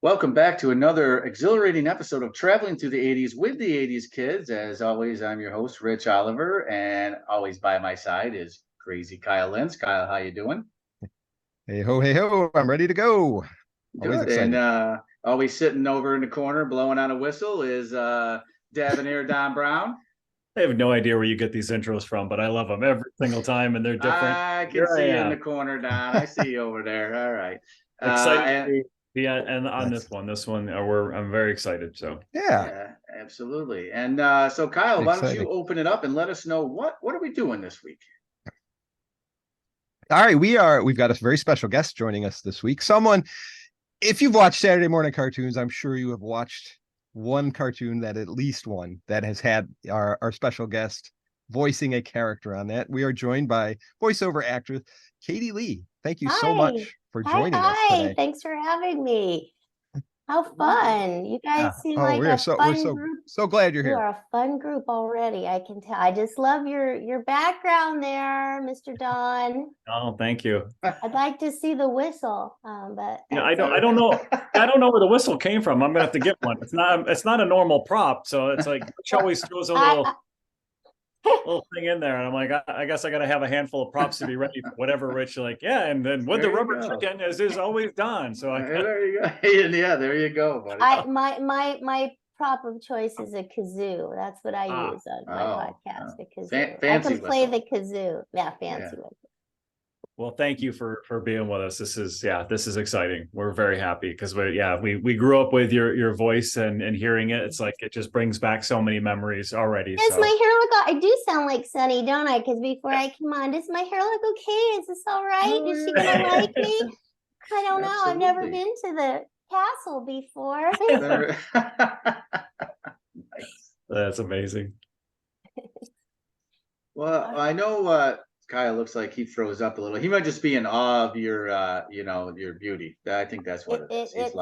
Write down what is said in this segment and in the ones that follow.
Welcome back to another exhilarating episode of Traveling Through the 80s with the 80s kids. As always, I'm your host, Rich Oliver, and always by my side is crazy Kyle Lentz. Kyle, how you doing? Hey ho, I'm ready to go. Always Good. excited. And always sitting over in the corner blowing on a whistle is Debonair Don Brown. I have no idea where you get these intros from, but I love them every single time, and they're different. I can Here I see you in the am, corner, Don. I see you over there. All right. excited to be on this one. I'm very excited. So Yeah, absolutely. And so Kyle, why don't you open it up and let us know what are we doing this week? All right, we've got a very special guest joining us this week. Someone, if you've watched Saturday morning cartoons, I'm sure you have watched one cartoon, that at least one, that has had our special guest voicing a character on that. We are joined by voiceover actress Katie Leigh. Thank you so much for joining us today. Thanks for having me. How fun. You guys seem like a fun group. So glad you're here. You are a fun group already, I can tell. I just love your background there, Mr. Don. Oh, thank you. I'd like to see the whistle, but I don't know. I don't know where the whistle came from. I'm gonna have to get one. It's not a normal prop, so it's like Rich always throws a little thing in there, and I'm like, I guess I gotta have a handful of props to be ready for whatever Rich and then with the rubber chicken as is always done. So there you go. Yeah, there you go, buddy. My prop of choice is a kazoo. That's what I use on my podcast. A kazoo. I can play the kazoo. Yeah, fancy one. Well, thank you for being with us. This is exciting. We're very happy because we grew up with your voice and hearing it. It's like it just brings back so many memories already. Does my hair look? I do sound like Sunny, don't I? Because before I come on, does my hair look okay? Is this all right? Is she gonna like me? I don't know. Absolutely. I've never been to the castle before. Nice. That's amazing. Well, I know Kyle looks like he froze up a little. He might just be in awe of your your beauty. I think that's what it is. It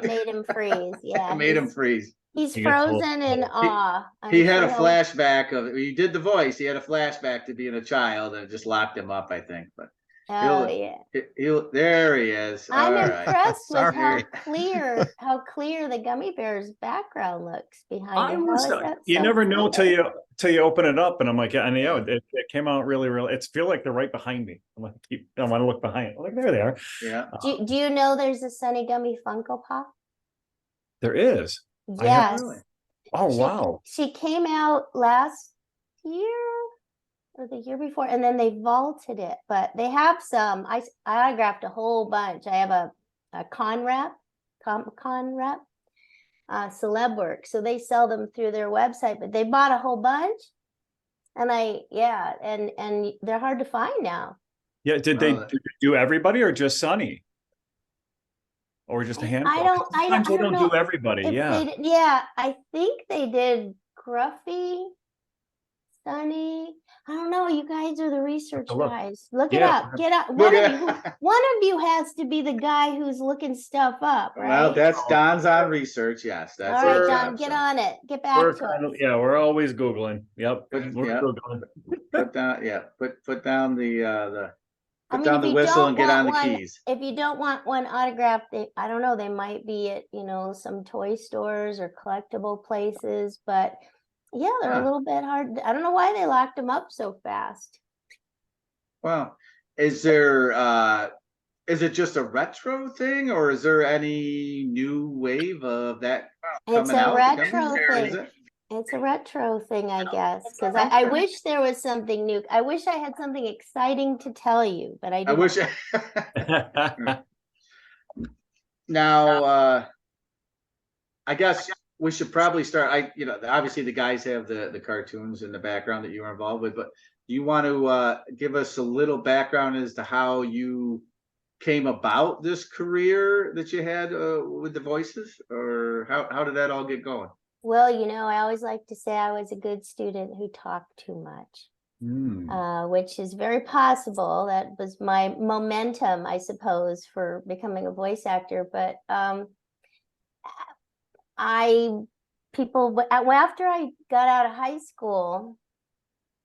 made him freeze. Yeah, it made him freeze. He's frozen in awe. He had a flashback of. He did the voice. He had a flashback to being a child, and it just locked him up, I think. But there he is. I'm impressed with how clear the Gummi Bears background looks behind him. You never know till you open it up, and I'm like, it came out really. It's feel like they're right behind me. I want to look behind. I'm like, there they are. Yeah. Do you know there's a Sunny Gummi Funko Pop? There is. Yes. Wow. She came out last year or the year before, and then they vaulted it. But they have some. I autographed a whole bunch. I have a con rep, celeb work. So they sell them through their website, but they bought a whole bunch. And and they're hard to find now. Yeah. Did they do everybody or just Sunny? Or just a handful? Sometimes they don't do everybody. I think they did Gruffy, Sunny. I don't know. You guys are the research guys. Look it up. Get up. One of you has to be the guy who's looking stuff up, right? Well, that's Don's on research. Yes, that's all right, Don. Get on it. Get back to us. We're always Googling. Yep. Googling. Put down the. Put down the whistle and get on the keys. If you don't want one autographed, I don't know, they might be at, some toy stores or collectible places, but yeah, they're a little bit hard. I don't know why they locked them up so fast. Well, is it just a retro thing, or is there any new wave of that coming out? It's a retro thing, I guess, because I wish there was something new. I wish I had something exciting to tell you, but I wish. Now, I guess we should probably start. Obviously the guys have the cartoons in the background that you were involved with, but do you want to give us a little background as to how you came about this career that you had with the voices, or how did that all get going? Well, I always like to say I was a good student who talked too much, which is very possible. That was my momentum, I suppose, for becoming a voice actor. But after I got out of high school,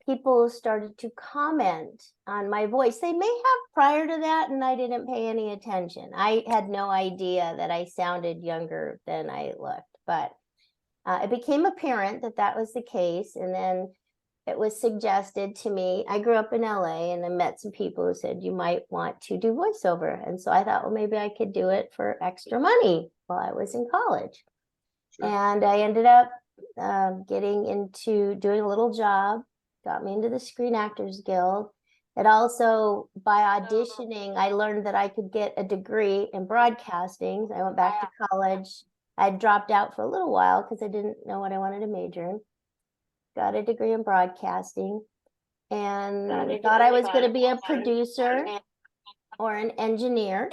people started to comment on my voice. They may have prior to that, and I didn't pay any attention. I had no idea that I sounded younger than I looked, but it became apparent that that was the case. And then it was suggested to me. I grew up in LA, and I met some people who said you might want to do voiceover. And so I thought, well, maybe I could do it for extra money while I was in college. Sure. And I ended up getting into doing a little job, got me into the Screen Actors Guild. It also, by auditioning, I learned that I could get a degree in broadcasting. I went back to college. I dropped out for a little while because I didn't know what I wanted to major in. Got a degree in broadcasting, and I thought I was going to be a producer or an engineer.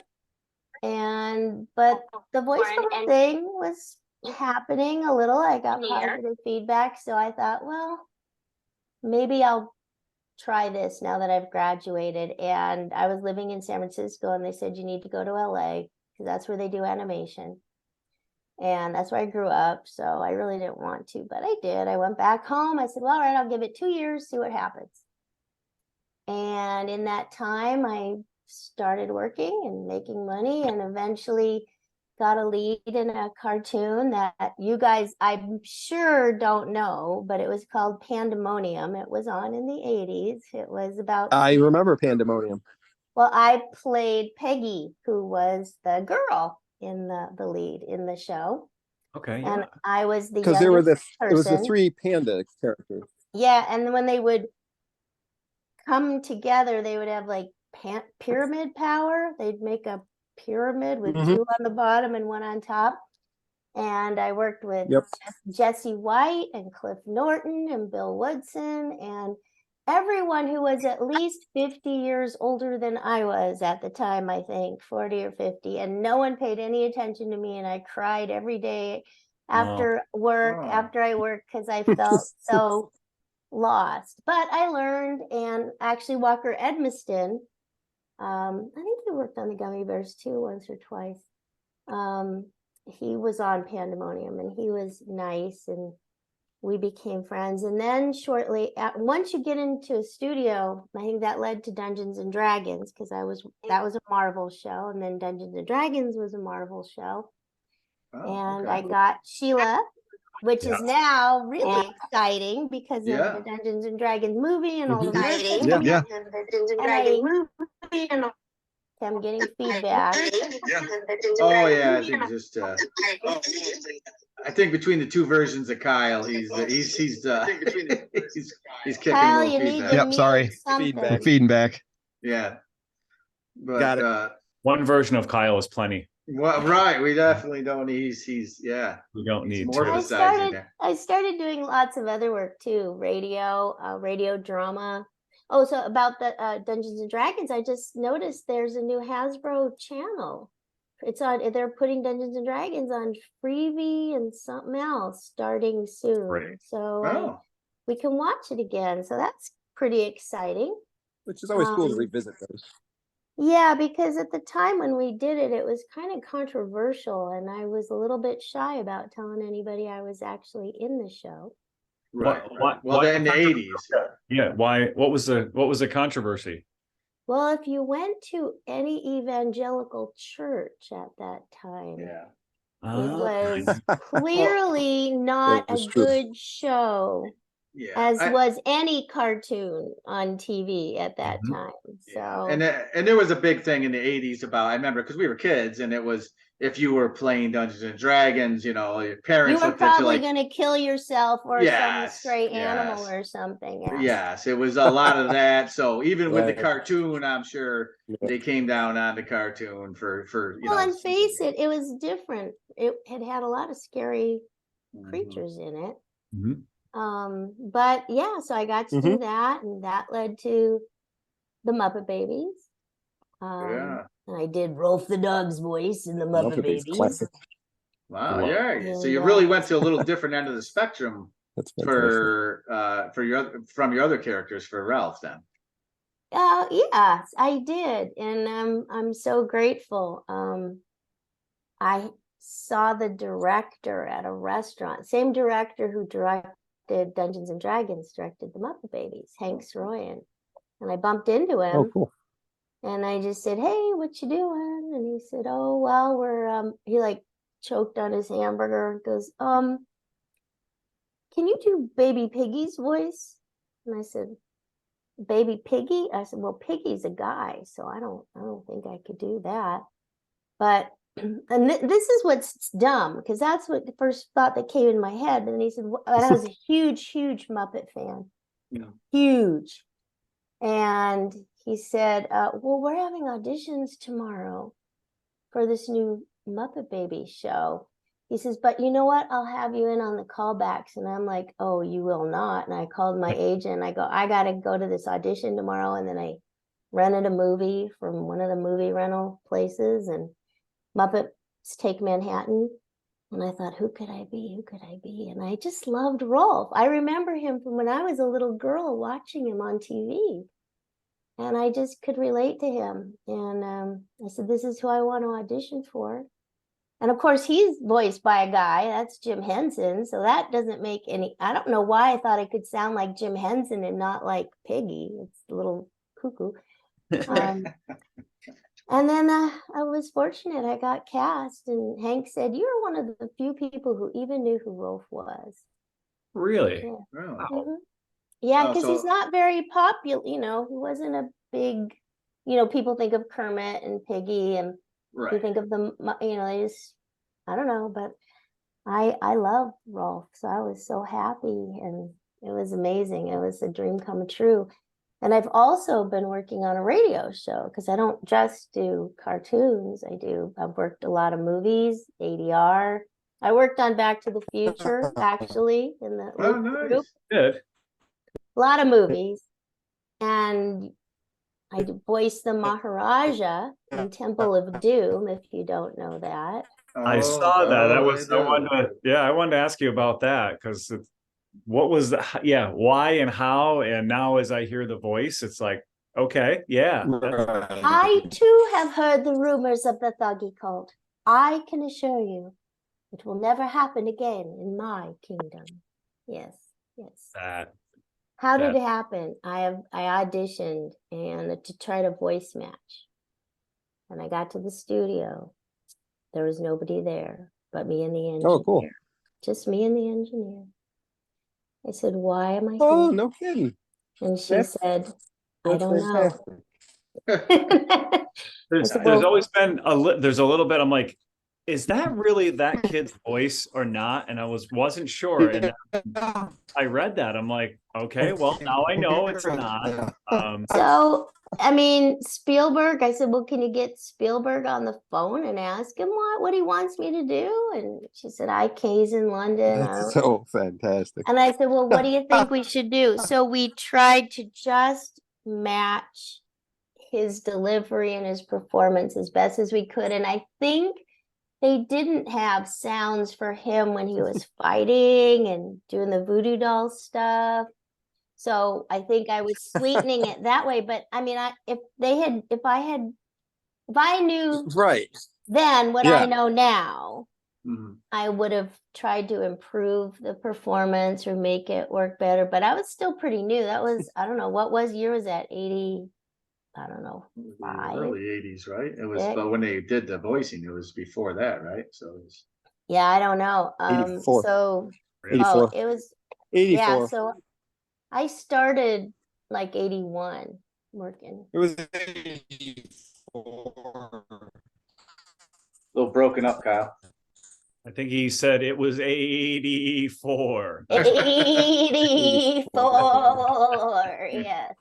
But the voiceover thing was happening a little. I got positive feedback, so I thought, well, maybe I'll try this now that I've graduated. And I was living in San Francisco, and they said you need to go to LA because that's where they do animation. And that's where I grew up. So I really didn't want to, but I did. I went back home. I said, well, all right, I'll give it 2 years, see what happens. And in that time, I started working and making money, and eventually got a lead in a cartoon that you guys, I'm sure, don't know, but it was called Pandemonium. It was on in the 80s. It was about... I remember Pandemonium. Well, I played Peggy, who was the girl in the lead in the show. Okay. Yeah. And I was the because there were person. it was the 3 panda characters. Yeah, and when they would come together, they would have like pyramid power. They'd make a pyramid with 2 on the bottom and 1 on top. And I worked with Jesse White and Cliff Norton and Bill Woodson and everyone who was at least 50 years older than I was at the time, I think 40 or 50, and no one paid any attention to me. And I cried every day after work, after I worked, because I felt so lost. But I learned, and actually Walker Edmiston, I think he worked on the Gummi Bears too, once or twice. He was on Pandemonium, and he was nice, and we became friends. And then shortly, once you get into a studio, I think that led to Dungeons and Dragons, because that was a Marvel show, and then Dungeons and Dragons was a Marvel show. And I got Sheila, which is now really exciting because of the Dungeons and Dragons movie and all the I'm getting feedback. Oh yeah, I think just I think between the 2 versions of Kyle, he's kicking Kyle, a little you need feedback. to Yep, sorry. Feedback. Feedback. Yeah. But, Got it. One version of Kyle is plenty. Well, right. We definitely don't need. We don't need more to. of a size in there. I started doing lots of other work too, radio drama. Oh, so about the Dungeons and Dragons, I just noticed there's a new Hasbro channel. It's on. They're putting Dungeons and Dragons on Freevee and something else starting soon. Right. So we can watch it again. So that's pretty exciting. Which is always cool to revisit those. Yeah, because at the time when we did it, it was kind of controversial, and I was a little bit shy about telling anybody I was actually in the show. Right. Why, well, why in the 80s. Yeah. Why? What was the controversy? Well, if you went to any evangelical church at that time, it was clearly not a good show. Yeah, as was any cartoon on TV at that time. So and there was a big thing in the 80s about, I remember, because we were kids, and it was, if you were playing Dungeons and Dragons, your parents you were looked at you probably like, going to kill yourself or some stray animal or something. Yes, it was a lot of that. So even with the cartoon, I'm sure they came down on the cartoon for well, and face it, it was different. It had a lot of scary creatures in it. But yeah, so I got to do that, and that led to the Muppet Babies. And I did Rolf the dog's voice in the Muppet Babies. Classic. Wow, so you really went to a little different end of the spectrum from your other characters for Ralph then. Yes, I did, and I'm so grateful. I saw the director at a restaurant, same director who did Dungeons and Dragons, directed the Muppet Babies, Hank Soroyan. And I bumped into him. Oh, cool. And I just said, hey, what you doing? And he said, oh, well, we're, he like choked on his hamburger and goes, can you do Baby Piggy's voice? And I said, Baby Piggy? I said, well, Piggy's a guy, so I don't think I could do that. But, and this is what's dumb, because that's what the first thought that came in my head. And he said, and I was a huge, huge Muppet fan. Yeah. Huge. And he said, well, we're having auditions tomorrow for this new Muppet Baby show. He says, but you know what? I'll have you in on the callbacks. And I'm like, oh, you will not. And I called my agent. I go, I got to go to this audition tomorrow. And then I rented a movie from one of the movie rental places, and Muppets Take Manhattan. And I thought, who could I be? Who could I be? And I just loved Rolf. I remember him from when I was a little girl watching him on TV. And I just could relate to him. And I said, this is who I want to audition for. And of course, he's voiced by a guy. That's Jim Henson. So that doesn't make any, I don't know why I thought I could sound like Jim Henson and not like Piggy. It's a little cuckoo. And then I was fortunate. I got cast, and Hank said, you're one of the few people who even knew who Rolf was. Really? Yeah. Really? Wow. Yeah, Oh, because so- he's not very popular. You know, he wasn't a big, you know, people think of Kermit and Piggy, and you Right. think of them, you know, they just, I don't know, but I love Rolf. So I was so happy, and it was amazing. It was a dream come true. And I've also been working on a radio show, because I don't just do cartoons. I've worked a lot of movies, ADR. I worked on Back to the Future, actually, in the Oh, local nice. group. Good. A lot of movies. And I voiced the Maharaja in Temple of Doom, if you don't know that. I Oh, saw that. That oh, was, I I do. wanted to ask you about that, because what was the, why and how? And now as I hear the voice, it's like, okay, yeah. I too have heard the rumors of the Thuggy cult. I can assure you it will never happen again in my kingdom. Yes, yes. That, How did it happen? I auditioned and to try to voice match. And I got to the studio. There was nobody there but me and the engineer. Oh, cool. Just me and the engineer. I said, why am I Oh, here? no kidding. And she That's- said, I That's don't know. fantastic. there's said, well- always been there's a little bit, I'm like, is that really that kid's voice or not? And I wasn't sure. And I read that. I'm like, okay, well, now I know it's not. So, I mean, Spielberg, I said, well, can you get Spielberg on the phone and ask him what he wants me to do? And she said, IK's in London. I That's don't- so fantastic. And I said, well, what do you think we should do? So we tried to just match his delivery and his performance as best as we could. And I think they didn't have sounds for him when he was fighting and doing the voodoo doll stuff. So I think I was sweetening it that way. But I mean, if I knew Right. then what I Yeah. know now, Mhm. I would have tried to improve the performance or make it work better. But I was still pretty new. That was, I don't know, what year was that? 80, I don't know, It was the 5. early 80s, right? It was, Yeah. but when they did the voicing, it was before that, right? So it was, Yeah, I don't know. 84. So, 84. it was, 84. yeah, so I started like 81 working. It was 84. a little broken up, Kyle. I think he said it was 84. 84, yes.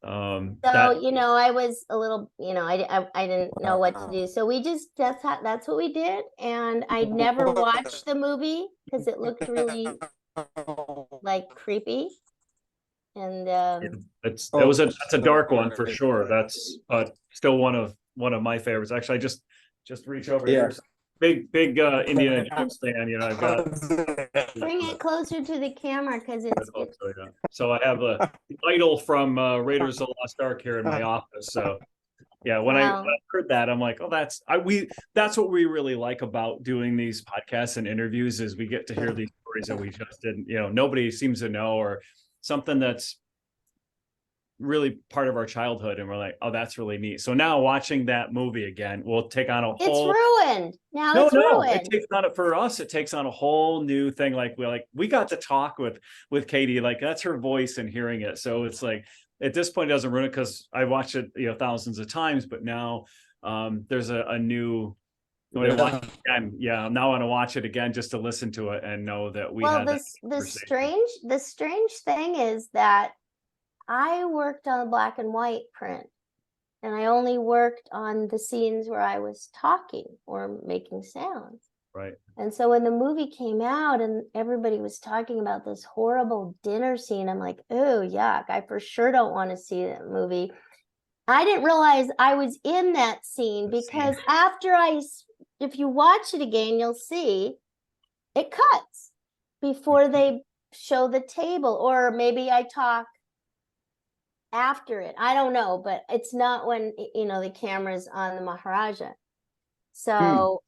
So, That, you know, I was a little, you know, I didn't know what to do. So we just, that's what we did. And I never watched the movie because it looked really like creepy. And that's a dark one for sure. That's still one of my favorites. Actually, I just reach over here. Big Indiana Jones fan, you know. I've got bring it closer to the camera because it's so I have a idol from Raiders of the Lost Ark here in my office. So yeah, when I heard that, I'm like, oh, that's what we really like about doing these podcasts and interviews is we get to hear these stories that we just didn't, nobody seems to know, or something that's really part of our childhood, and we're like, oh, that's really neat. So now watching that movie again will take on a It's whole ruined. Now no, it's no, it ruined. takes on it for us. It takes on a whole new thing. Like we got to talk with Katie. Like that's her voice and hearing it. So it's like at this point it doesn't ruin it because I watched it thousands of times. But now there's a new. When I watch it again, now I want to watch it again just to listen to it and know that we Well, had that the conversation. strange thing is that I worked on black and white print, and I only worked on the scenes where I was talking or making sounds. Right. And so when the movie came out and everybody was talking about this horrible dinner scene, I'm like, oh, yuck, I for sure don't want to see that movie. I didn't realize I was in that scene because if you watch it again, you'll see it cuts before they show the table, or maybe I talk after it. I don't know, but it's not when the camera's on the Maharaja. So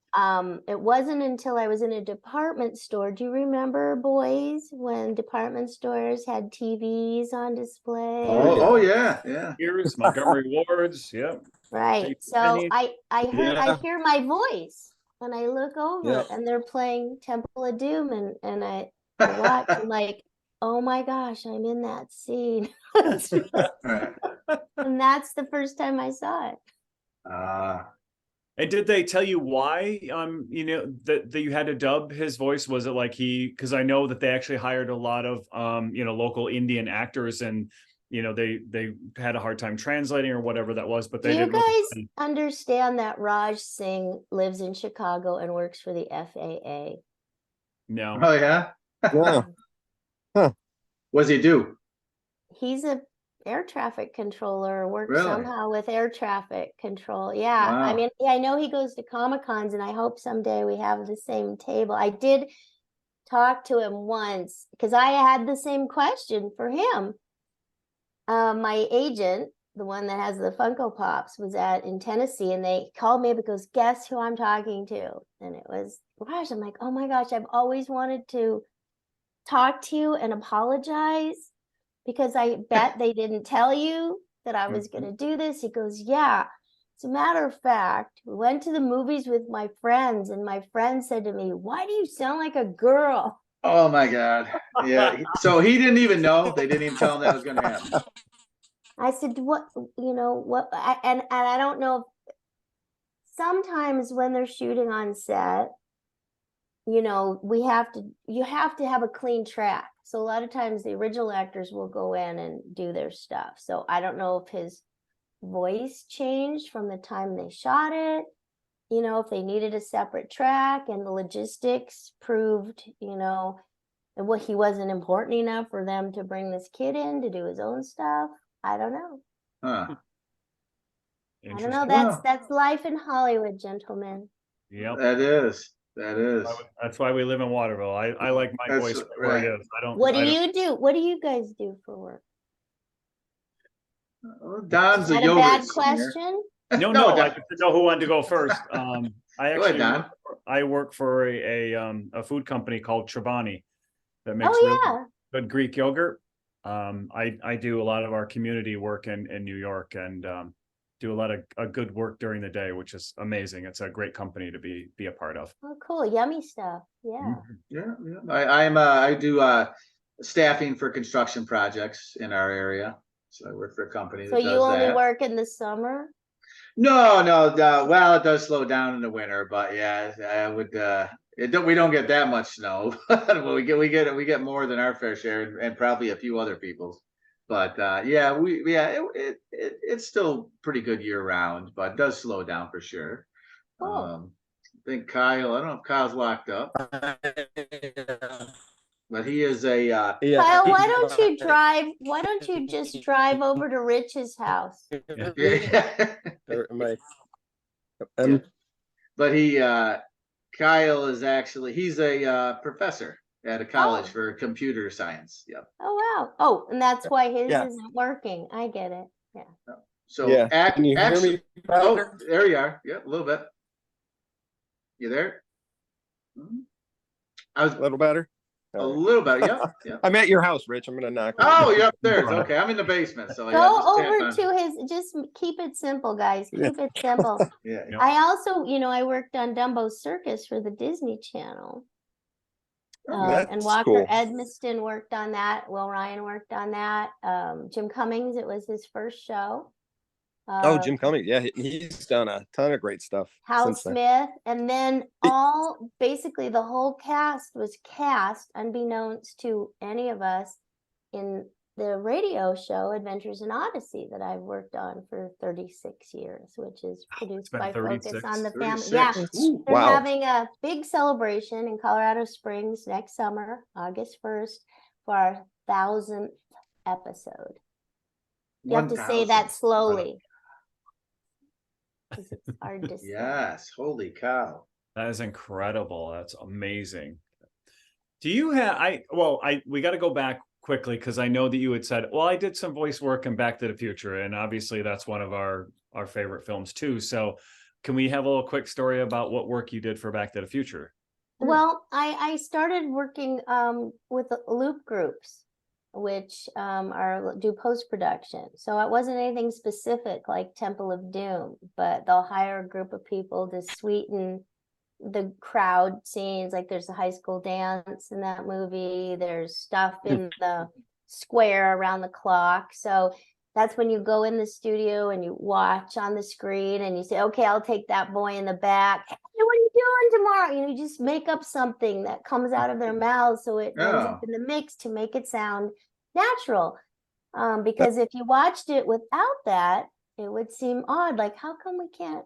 it wasn't until I was in a department store. Do you remember, boys, when department stores had TVs on display? Oh yeah. Here's Montgomery Wards. Yeah. Right. So I hear my voice and I look over and they're playing Temple of Doom, and I watch and like, oh my gosh, I'm in that scene. And that's the first time I saw it. And did they tell you why, that you had to dub his voice? Was it like because I know that they actually hired a lot of, local Indian actors, and, they had a hard time translating or whatever that was, but they didn't. Do you guys understand that Raj Singh lives in Chicago and works for the FAA? No. Oh yeah. Yeah. What does he do? He's a air traffic controller, works Really? somehow with air traffic control. Yeah. Wow. I mean, I know he goes to Comic-Cons, and I hope someday we have the same table. I did talk to him once because I had the same question for him. My agent, the one that has the Funko Pops, was in Tennessee, and they called me because guess who I'm talking to? And it was Raj. I'm like, oh my gosh, I've always wanted to talk to you and apologize because I bet they didn't tell you that I was going to do this. He goes, yeah. As a matter of fact, we went to the movies with my friends, and my friend said to me, why do you sound like a girl? Oh my God. Yeah. So he didn't even know. They didn't even tell him that was going to happen. I said, what, what, and I don't know. Sometimes when they're shooting on set, you have to have a clean track. So a lot of times the original actors will go in and do their stuff. So I don't know if his voice changed from the time they shot it, if they needed a separate track and the logistics proved, and what he wasn't important enough for them to bring this kid in to do his own stuff. I don't know. Huh. I don't know. That's life in Hollywood, gentlemen. Yep. That is. That's why we live in Waterville. I like my voice where it is. What do you do? What do you guys do for work? Don's is that a bad question? No, I didn't know who wanted to go first. I work for a food company called Tribani that makes really good Greek yogurt. I do a lot of our community work in New York, and do a lot of good work during the day, which is amazing. It's a great company to be a part of. Oh, cool. Yummy stuff. Yeah. Yeah. I do staffing for construction projects in our area. So I work for a company that does that. So you only work in the summer? No. Well, it does slow down in the winter, but yeah, I would. We don't get that much snow. we get more than our fair share, and probably a few other people's. But it's still pretty good year round, but it does slow down for sure. Cool. I think Kyle. I don't know if Kyle's locked up, but he is a. Kyle, why don't you drive? Why don't you just drive over to Rich's house? But Kyle is actually he's a professor at a college for computer science. Yep. Oh wow. Oh, and that's why his isn't working. I get it. Yeah. So can you hear me? There you are. Yep, a little bit. You there? A little better. A little bit, yeah, yeah. I'm at your house, Rich. I'm gonna knock. Oh, you're upstairs. Okay, I'm in the basement, so yeah, Go just tap over on- to his, just keep it simple, guys. Yeah. Keep it simple. Yeah. Yep. I also, I worked on Dumbo's Circus for the Disney Channel. And That's Walker cool. Edmiston worked on that. Will Ryan worked on that. Jim Cummings, it was his first show. Oh, Jim Cummings. Yeah, he's done a ton of great stuff. Hal since then. Smith, and then basically the whole cast was cast unbeknownst to any of us in the radio show Adventures in Odyssey that I've worked on for 36 years, which is produced been by Focus 36. on the Family. 36. Yeah, Ooh, they're wow. having a big celebration in Colorado Springs next summer, August 1st, for our 1000th episode. You have to say 1,000. that slowly. 'Cause it's hard to say. Yes, holy cow. That is incredible. That's amazing. Do you have we got to go back quickly because I know that you had said, well, I did some voice work in Back to the Future, and obviously that's one of our favorite films too. So can we have a little quick story about what work you did for Back to the Future? Well, I started working with the loop groups, which do post-production. So it wasn't anything specific like Temple of Doom, but they'll hire a group of people to sweeten the crowd scenes. Like there's a high school dance in that movie. There's stuff in the square around the clock. So that's when you go in the studio and you watch on the screen and you say, okay, I'll take that boy in the back. Hey, what are you doing tomorrow? You just make up something that comes out of their mouths so it ends up in the mix to make it sound natural. Because if you watched it without that, it would seem odd. Like, how come we can't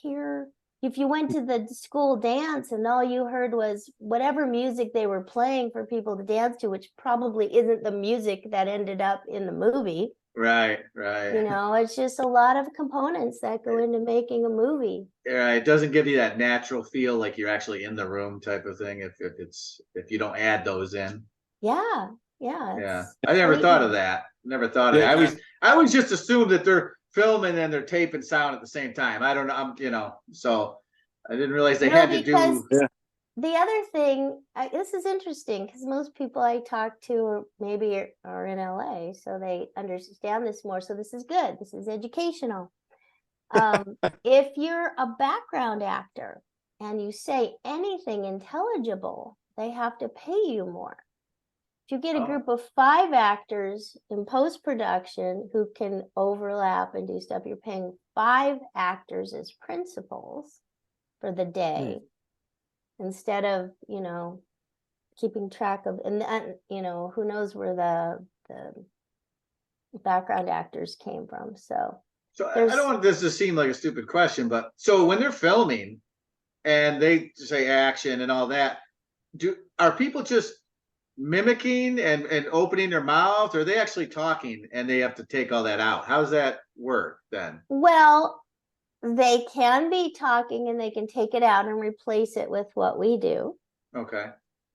hear? If you went to the school dance and all you heard was whatever music they were playing for people to dance to, which probably isn't the music that ended up in the movie. Right. It's just a lot of components that go into making a movie. Yeah, it doesn't give you that natural feel like you're actually in the room type of thing if you don't add those in. Yeah. Yeah. I never thought of that. Never thought of that. I always just assumed that they're filming and they're taping sound at the same time. I don't know. So I didn't realize they had to do. The other thing, this is interesting because most people I talk to are in LA, so they understand this more. So this is good. This is educational. If you're a background actor and you say anything intelligible, they have to pay you more. If you get a group of 5 actors in post-production who can overlap and do stuff, you're paying 5 actors as principals for the day. Instead of, keeping track of, and who knows where the background actors came from. So I don't want this to seem like a stupid question, but so when they're filming and they say action and all that, are people just mimicking and opening their mouth, or are they actually talking and they have to take all that out? How does that work then? Well, they can be talking and they can take it out and replace it with what we do. Okay.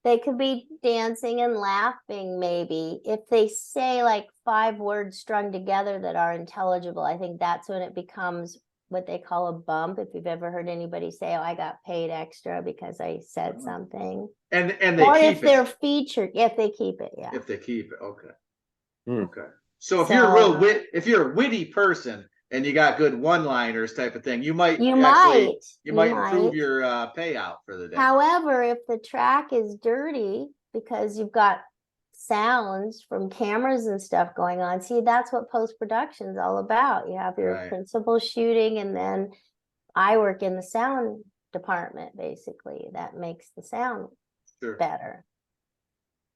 They could be dancing and laughing, maybe. If they say like 5 words strung together that are intelligible, I think that's when it becomes what they call a bump. If you've ever heard anybody say, oh, I got paid extra because I said something. And they or keep if they're featured, if they keep it, yeah. If they keep it, okay. Hmm. Okay. So if you're a witty person and you got good one-liners type of thing, you might improve your payout for the day. However, if the track is dirty because you've got sounds from cameras and stuff going on, see, that's what post-production is all about. You have your principal shooting, and then I work in the sound department, basically. That makes the sound better.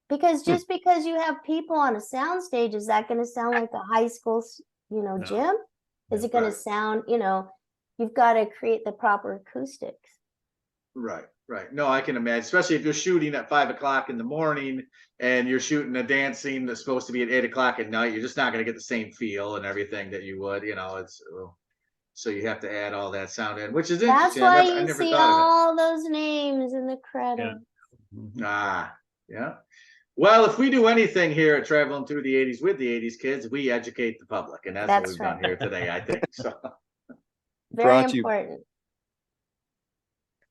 Because just because you have people on a sound stage, is that going to sound like a high school, gym? Is it going to sound, you've got to create the proper acoustics. Right. No, I can imagine, especially if you're shooting at 5 o'clock in the morning and you're shooting a dance scene that's supposed to be at 8 o'clock at night. You're just not going to get the same feel and everything that you would, so you have to add all that sound in, which is interesting. That's why you see all those names in the credits. Yeah. Well, if we do anything here at Traveling Through the 80s with the 80s kids, we educate the public, and that's what we've done here today, I think. So very important.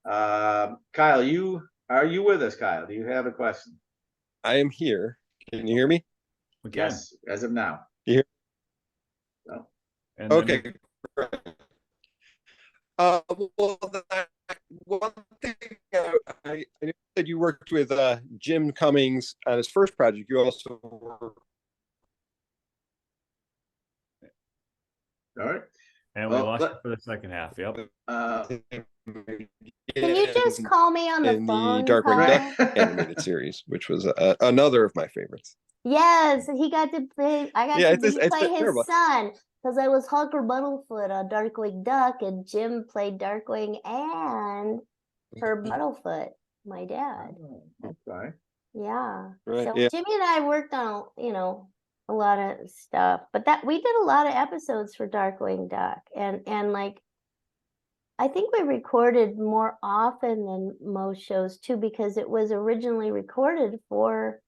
Kyle, are you with us, Kyle? Do you have a question? I am here. Can you hear me? We can. Yes, as of now. And Okay. then Well, one thing I know that you worked with Jim Cummings on his first project. You also worked. All right. and we Well, lost you for the second half. Yep. Can you just call me on the in the phone? Darkwing Carl? Duck animated series, which was another of my favorites. Yes, he got to play. I got Yeah, to it's play his terrible. son because I was Hulker Buttlefoot on Darkwing Duck, and Jim played Darkwing and Herb Buttlefoot, my dad. Okay. Yeah. Right, So yeah. Jimmy and I worked on, a lot of stuff, but that we did a lot of episodes for Darkwing Duck, and like I think we recorded more often than most shows too, because it was originally recorded for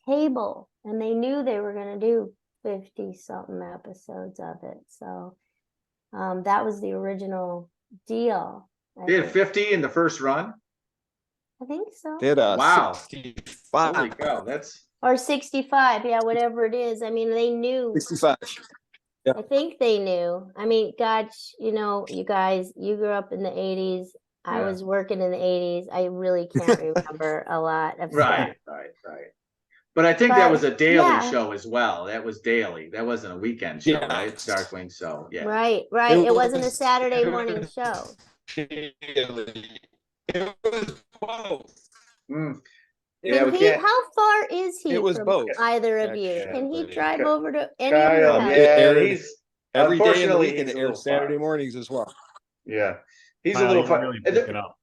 cable, and they knew they were going to do 50 something episodes of it. So that was the original deal. They had 50 in the first run. I think so. They had Wow. 65. Holy cow, that's Or 65, yeah, whatever it is. I mean, they knew. 65. I think they knew. I mean, gosh, you guys, you grew up in the 80s. I Yeah. was working in the 80s. I really can't remember a lot of right. stuff. But I think that was a But, daily yeah. show as well. That was daily. That wasn't a weekend show, Yeah. right? Darkwing. So yeah. Right. It wasn't a Saturday morning show. It was both. Yeah, we can't. How far is he It was from both, either of you? actually. Can he drive over to any of Kyle, your Um, houses? it yeah, aired he's every day in the unfortunately, week, and he's it a little airs Saturday far. mornings as well. Yeah, he's Kyle, a little you're far. really picking up.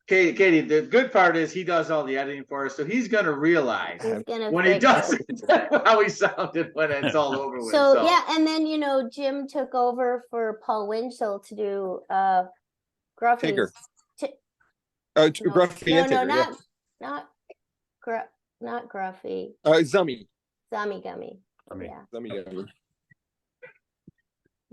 Katie, the good part is he does all the editing for us, so he's gonna realize He's gonna when he fix does it. it, how he sounded when it's all over with. So yeah, and then Jim took over for Paul Winchell to do Gruffy's. Tigger. No, Gruffy and Tigger, not Gruffy. Zummy. Zummy Gummy. Gummy. Yeah. Zummy.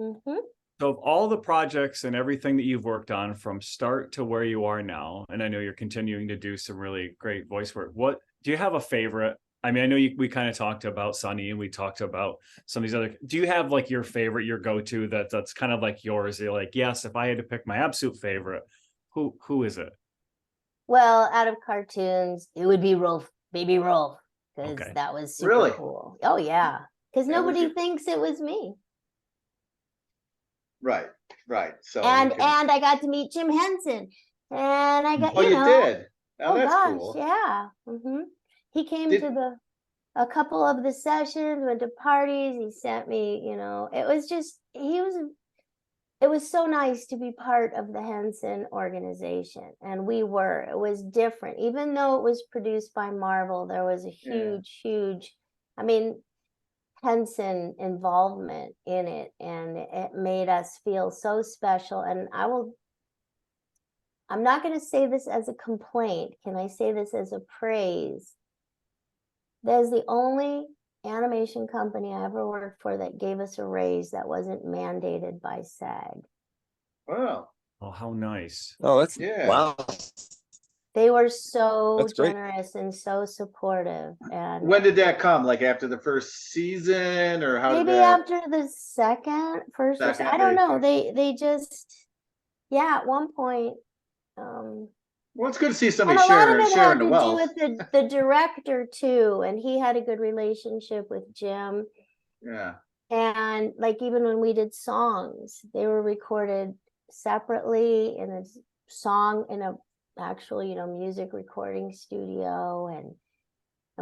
Mm-hmm. So of all the projects and everything that you've worked on from start to where you are now, and I know you're continuing to do some really great voice work, what do you have a favorite? I mean, I know we kind of talked about Sunny, and we talked about some of these other. Do you have like your favorite, your go-to that's kind of like yours? You're like, yes, if I had to pick my absolute favorite, who is it? Well, out of cartoons, it would be Rolf, Baby Rolf, because Okay. that was super Really? cool. Oh yeah, because That was nobody your- thinks it was me. Right. So And you can- I got to meet Jim Henson, and I got oh, you did. Oh, that's gosh, cool. yeah. He came Did- to a couple of the sessions, went to parties. He sent me, it was just it was so nice to be part of the Henson organization, and it was different. Even though it was produced by Marvel, there was a huge, I mean, Henson involvement in it, and it made us feel so special. And I'm not going to say this as a complaint. Can I say this as a praise? There's the only animation company I ever worked for that gave us a raise that wasn't mandated by SAG. Wow. Oh, how nice. Oh, that's Yeah. wow. They were so That's great. generous and so supportive. And When did that come? Like after the first season, or how maybe did that? after the first, Second, I don't know. maybe. They just, at one point, Well, it's good to see and somebody a lot of it sharing had the to wealth. do with the director too, and he had a good relationship with Jim. Yeah. And like even when we did songs, they were recorded separately in a song in a actual music recording studio, and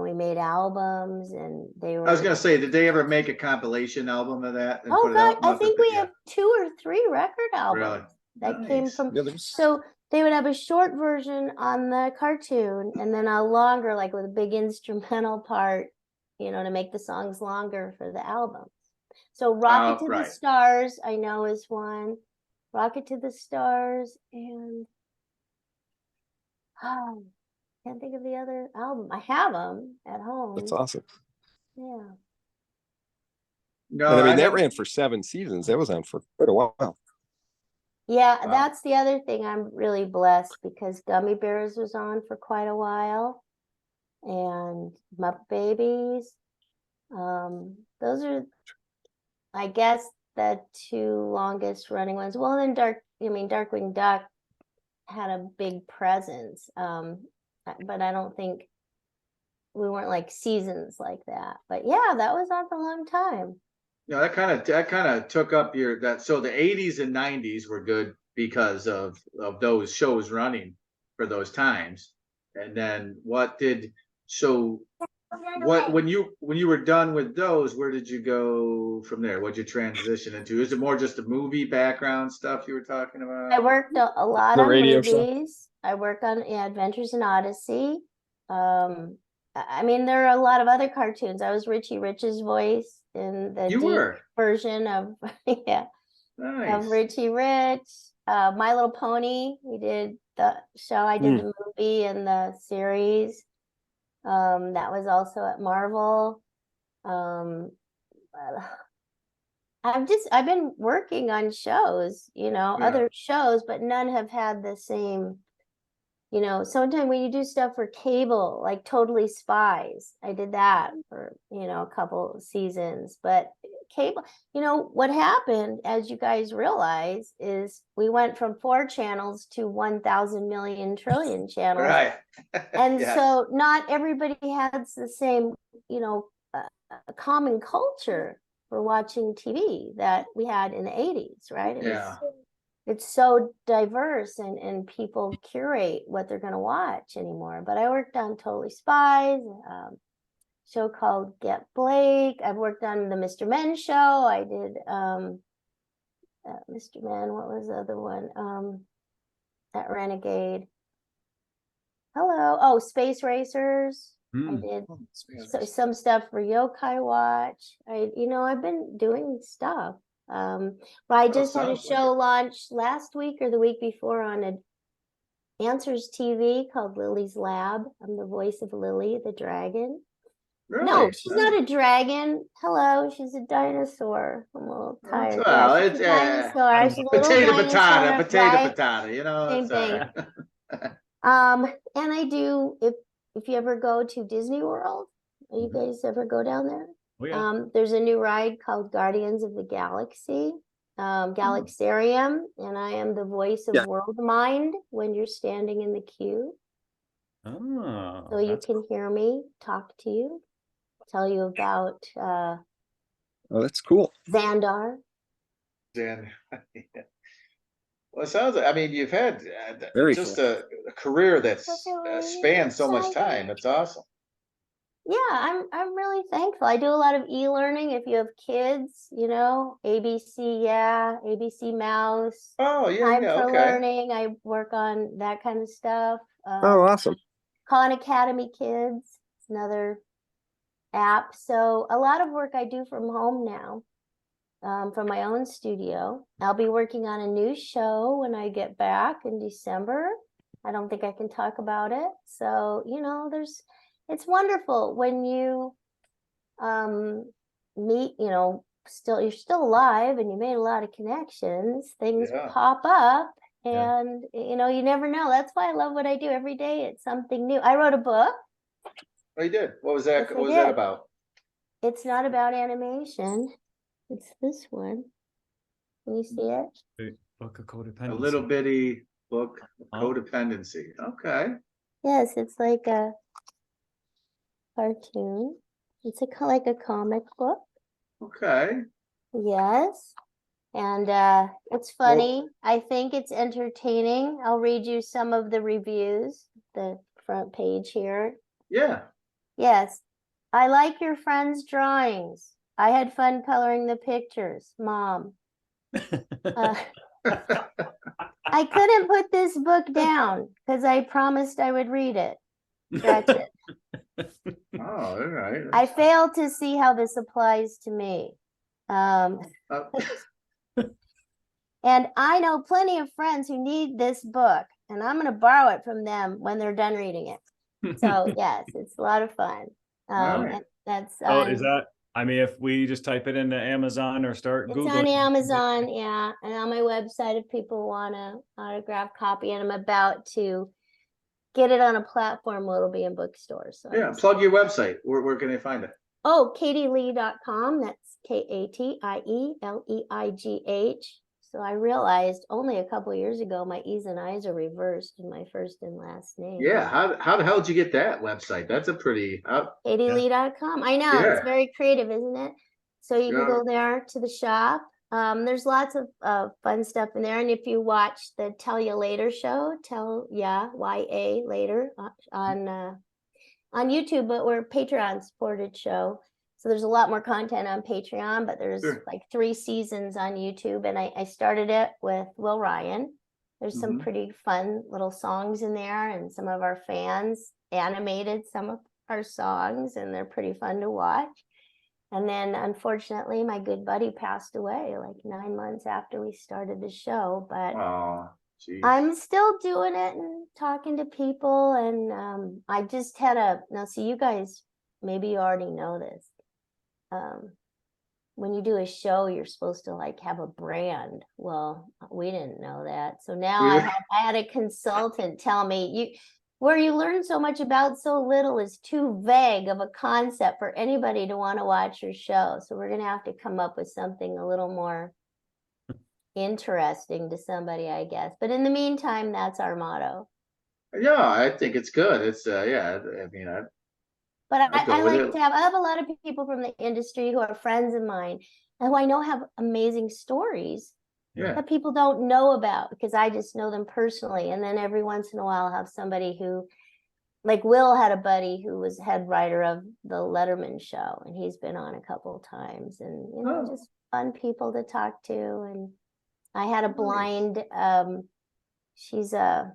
we made albums, and they were. I was gonna say, did they ever make a compilation album of that? And Oh put it God, out? I Muppet think we yeah. have 2 or 3 record albums Really? that came Nice. from. Yeah, there's- So they would have a short version on the cartoon, and then a longer, like with a big instrumental part, to make the songs longer for the albums. So Rocket to the right. Stars, I know, is one. Rocket to the Stars, and can't think of the other album. I have them at home. That's awesome. Yeah. No, And I mean, that haven't- ran for 7 seasons. That was on for quite a while. Yeah, Wow. that's the other thing. I'm really blessed because Gummi Bears was on for quite a while. and Muppet Babies. Those are, I guess, the two longest running ones. Well, then Darkwing Duck had a big presence, but I don't think we weren't like seasons like that. But yeah, that was on for a long time. That kind of took up so the 80s and 90s were good because of those shows running for those times. And then when you were done with those, where did you go from there? What'd you transition into? Is it more just the movie background stuff you were talking about? I worked a lot The on radio show? movies. I worked on Adventures in Odyssey. I mean, there are a lot of other cartoons. I was Richie Rich's voice in the deep version of Nice. of Richie Rich. My Little Pony. We did the show. I did the movie and the series. That was also at Marvel. I've been working on shows, other shows, but none have had the same, sometimes when you do stuff for cable, like Totally Spies, I did that for, a couple seasons, but cable, what happened, as you guys realize, is we went from 4 channels to 1,000 million trillion channels. Right. And Yes. so not everybody has the same, common culture for watching TV that we had in the 80s, right? It's so diverse and people curate what they're going to watch anymore. But I worked on Totally Spies, show called Get Blake. I've worked on the Mr. Men show. I did Mr. Men, what was the other one? That Renegade. Space Racers. I did some stuff for Yokai Watch. I've been doing stuff. But I just had a show launch last week or the week before on Answers TV called Lily's Lab. I'm the voice of Lily, the dragon. Really? No, she's not a dragon. Hello, she's a dinosaur. I'm a little tired. Well, she's a dinosaur. She's a little potato, dinosaur, potato, Same thing. And I do, if you ever go to Disney World, you guys ever go down there? Oh, yeah. There's a new ride called Guardians of the Galaxy, Galaxarium, and I am the voice of World Mind when you're standing in the queue. Oh, so you can hear me talk to you, tell you about oh, that's cool. Xandar. Well, it sounds like, you've had just cool. a career that's spanned so much time. It's awesome. Yeah, I'm really thankful. I do a lot of e-learning. If you have kids, ABC, ABC Mouse. Oh, yeah, Time for Learning. I work on that kind of stuff. Oh, awesome. Khan Academy Kids. It's another app. So a lot of work I do from home now, from my own studio. I'll be working on a new show when I get back in December. I don't think I can talk about it. So, it's wonderful when you meet, you're still alive and you made a lot of connections, things pop up and, you never know. That's why I love what I do every day. It's something new. I wrote a book. Oh, you did? What was that? What was that about? It's not about animation. It's this one. Can you see it? Book of Codependency. A little bitty book, Codependency. Okay. Yes, it's like a cartoon. It's like a comic book. Okay. Yes. And it's funny. I think it's entertaining. I'll read you some of the reviews, the front page here. Yeah. Yes. I like your friend's drawings. I had fun coloring the pictures, Mom. I couldn't put this book down because I promised I would read it. That's it. Oh, all right. I failed to see how this applies to me. And I know plenty of friends who need this book, and I'm going to borrow it from them when they're done reading it. So yes, it's a lot of fun. Right. That's is that? If we just type it into Amazon or start Googling. It's on Amazon, yeah, and on my website if people want an autographed copy. And I'm about to get it on a platform where it'll be in bookstores. So Yeah, plug your website. Where can they find it? Oh, KatieLeigh.com. That's KatieLeigh. So I realized only a couple years ago my E's and I's are reversed in my first and last name. Yeah, how the hell did you get that website? That's a pretty KatieLeigh.com. I know, it's very creative, isn't it? So you can go there to the shop. There's lots of fun stuff in there. And if you watch the Tell Ya Later show, YA later on YouTube, but we're a Patreon supported show. So there's a lot more content on Patreon, but there's like 3 seasons on YouTube. And I started it with Will Ryan. There's some pretty fun little songs in there, and some of our fans animated some of our songs, and they're pretty fun to watch. And then unfortunately, my good buddy passed away like 9 months after we started the show, but I'm still doing it and talking to people. And I just had now see, you guys, maybe you already know this. When you do a show, you're supposed to like have a brand. Well, we didn't know that. So now I had a consultant tell me, where you learn so much about so little is too vague of a concept for anybody to want to watch your show. So we're going to have to come up with something a little more interesting to somebody, I guess. But in the meantime, that's our motto. Yeah, I think it's good. It's I mean, but I like to I have a lot of people from the industry who are friends of mine and who I know have amazing stories that people don't know about, because I just know them personally. And then every once in a while I'll have somebody who, like Will had a buddy who was head writer of the Letterman show, and he's been on a couple of times, and just fun people to talk to. And I had a blind she's a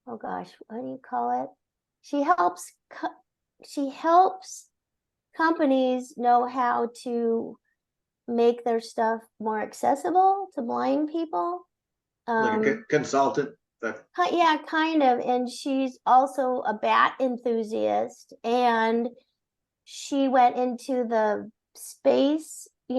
what do you call it? She helps companies know how to make their stuff more accessible to blind people. Like a consultant. Yeah, kind of. And she's also a bat enthusiast, and she went into the space. They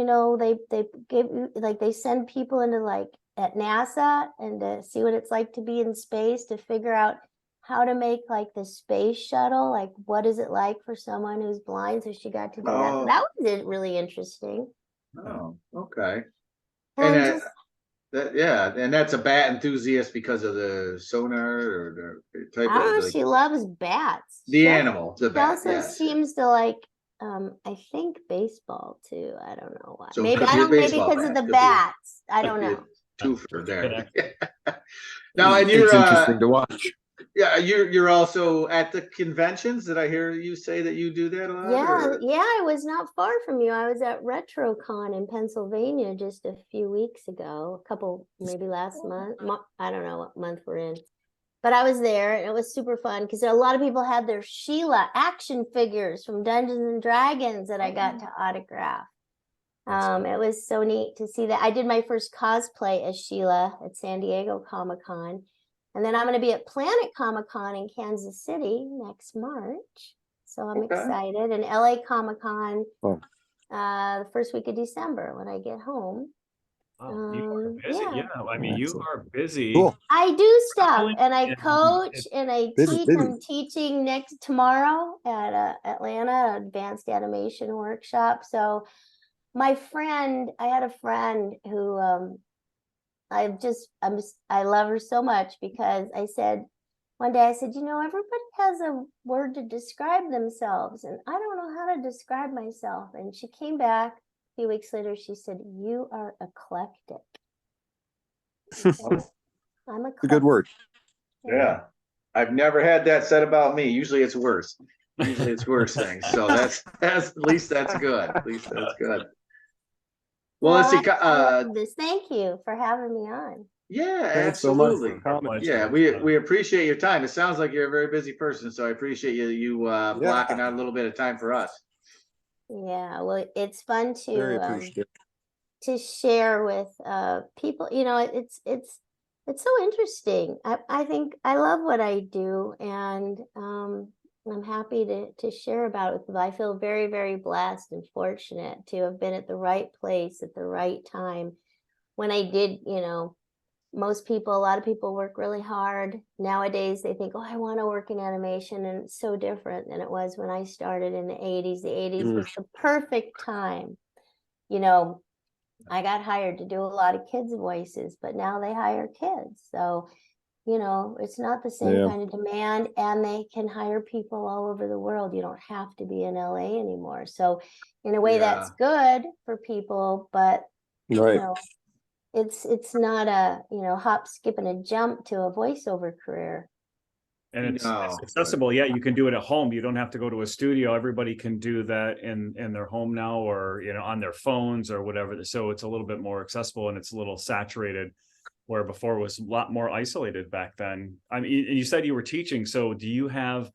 give you, like, they send people into, like, at NASA, and to see what it's like to be in space, to figure out how to make like the space shuttle, like what is it like for someone who's blind. So she got to do that. That was really interesting. Oh, okay. And and that's a bat enthusiast because of the sonar or the type of. She loves bats. The animal, the bat. She also seems to like, I think baseball too. I don't know why. So maybe because of the bats. I don't know. Two for there. Now, and it's interesting to watch. Yeah, you're also at the conventions. Did I hear you say that you do that a lot? Yeah, I was not far from you. I was at RetroCon in Pennsylvania just a few weeks ago, maybe last month. I don't know what month we're in, but I was there, and it was super fun because a lot of people had their Sheila action figures from Dungeons and Dragons that I got to autograph. It was so neat to see that. I did my first cosplay as Sheila at San Diego Comic-Con. And then I'm going to be at Planet Comic-Con in Kansas City next March. So I'm excited. And LA Comic-Con the first week of December when I get home. Oh, you are busy. Yeah, I mean, you are busy. Cool. I do stuff, and I coach, and I teach. I'm teaching tomorrow at Atlanta Advanced Animation Workshop. So I had a friend who I love her so much, because one day I said, everybody has a word to describe themselves, and I don't know how to describe myself. And she came back a few weeks later. She said, you are eclectic. I'm eclectic. A good word. Yeah. I've never had that said about me. Usually it's worse. Things. So that's at least that's good. Well, let's see. Thank you for having me on. Yeah, Thanks absolutely. So much. Yeah, we appreciate your time. It sounds like you're a very busy person, so I appreciate you blocking out a little bit of time for us. Yeah, well, it's fun Very appreciative. to share with people. It's so interesting. I think I love what I do, and I'm happy to share about it. I feel very, very blessed and fortunate to have been at the right place at the right time when I did, most people, a lot of people work really hard. Nowadays, they think, oh, I want to work in animation. And it's so different than it was when I started in the 80s. The 80s was the perfect time. You know, I got hired to do a lot of kids' voices, but now they hire kids. So, you know, it's not the same kind of demand, and they can hire people all over the world. You don't have to be in LA anymore. So in a way that's good for people, but you know, it's not a, you know, hop, skip, and a jump to a voiceover career. And it's accessible. Yeah, you can do it at home. You don't have to go to a studio. Everybody can do that in their home now, or, you know, on their phones or whatever. So it's a little bit more accessible, and it's a little saturated, where before it was a lot more isolated back then. I mean, you said you were teaching. So do you have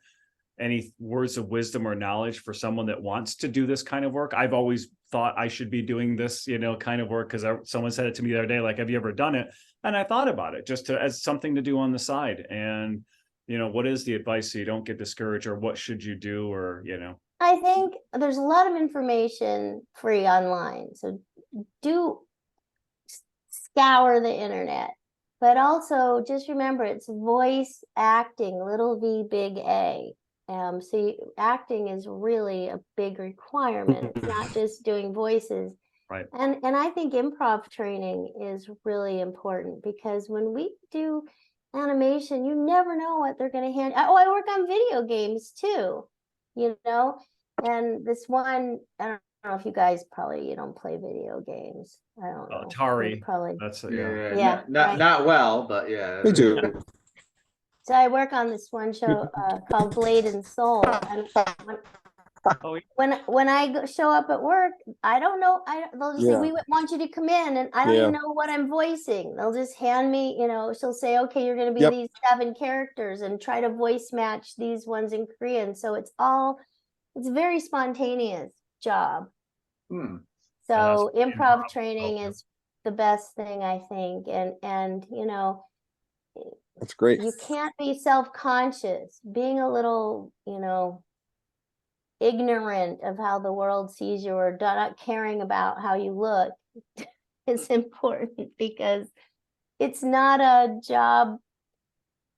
any words of wisdom or knowledge for someone that wants to do this kind of work? I've always thought I should be doing this, you know, kind of work, because someone said it to me the other day, like, have you ever done it? And I thought about it just as something to do on the side. And, you know, what is the advice so you don't get discouraged, or what should you do, or, you know? I think there's a lot of information free online. So do scour the internet, but also just remember it's voice acting, little v, big A. So acting is really a big requirement. It's not just doing voices. Right. And I think improv training is really important, because when we do animation, you never know what they're going to hand. Oh, I work on video games too, you know, and this one, I don't know if you guys you don't play video games. I don't know. Atari. Probably. That's not well, but yeah. We do. So I work on this one show called Blade and Soul, and when I show up at work, I don't know. They'll just say, "We want you to come in," and I don't even know what I'm voicing. They'll just hand me, you know, she'll say, "Okay, you're going to be these 7 characters, and try to voice match these ones in Korean." So it's a very spontaneous job. So improv training is the best thing, I think, and you know. That's great. You can't be self-conscious. Being a little, you know, ignorant of how the world sees you, or not caring about how you look is important, because it's not a job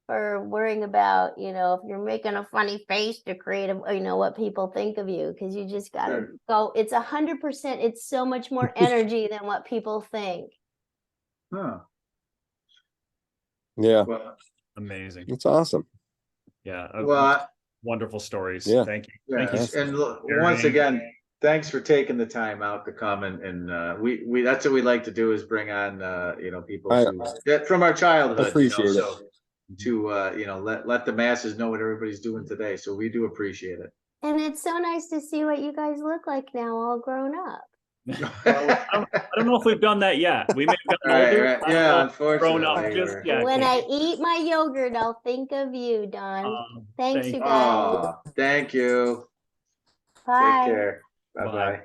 for worrying about, you know, if you're making a funny face to create a, you know, what people think of you, because you just gotta go. It's 100%. It's so much more energy than what people think. Yeah. Well, amazing. It's awesome. Yeah. Well, wonderful stories. Yeah. Thank you. Yeah. Thank you. And look, once again, thanks for taking the time out to come, and we that's what we like to do, is bring on you know, people from our childhood. Appreciate it. To you know, let the masses know what everybody's doing today. So we do appreciate it. And it's so nice to see what you guys look like now, all grown up. Well, I don't know if we've done that yet. We may have gotten older. Right. Yeah, unfortunately. When I eat my yogurt, I'll think of you, Don. Thanks, you guys. Thank you. Bye. Take care. Bye-bye.